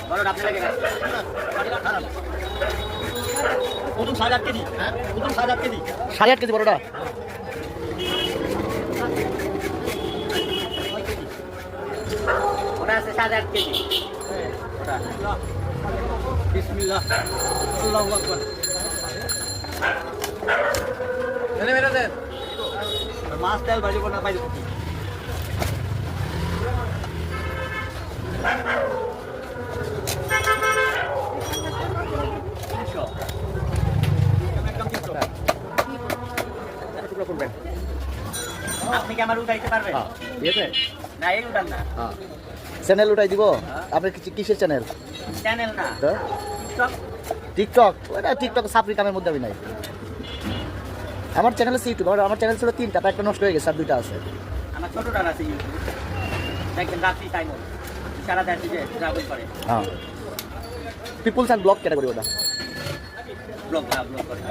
বড়টা আপনি লাগে প্রথম 7,000 কেজি হ্যাঁ প্রথম 7,000 কেজি 8.5 কেজি বড়টা। ওটা আছে 7,000 কেজি ওটা বিসমিল্লাহ আল্লাহু আকবার এনে মেরে দেন মাছ তেল ভাজি কোনা পাই আপনি কি আমার উঠাইতে পারবেন? ঠিক আছে না এই উঠান না চ্যানেল উঠাই দিব। আপনি কিসের চ্যানেল? চ্যানেল না টিকটক টিকটক। ওটা টিকটক সাপরি কামের মধ্যে আমি নাই। আমার চ্যানেল আছে ইউটিউব। আমার চ্যানেল ছিল 3টা, তার একটা নষ্ট হয়ে গেছে, আর 2টা আছে। আমার ছোটটা আছে ইউটিউব দেখবেন রাত্রি টাইম সারা দেশে যে ট্রাভেল করে হ্যাঁ পিপুলস অ্যান্ড ব্লগ ক্যাটাগরি ওটা। ব্লগ করে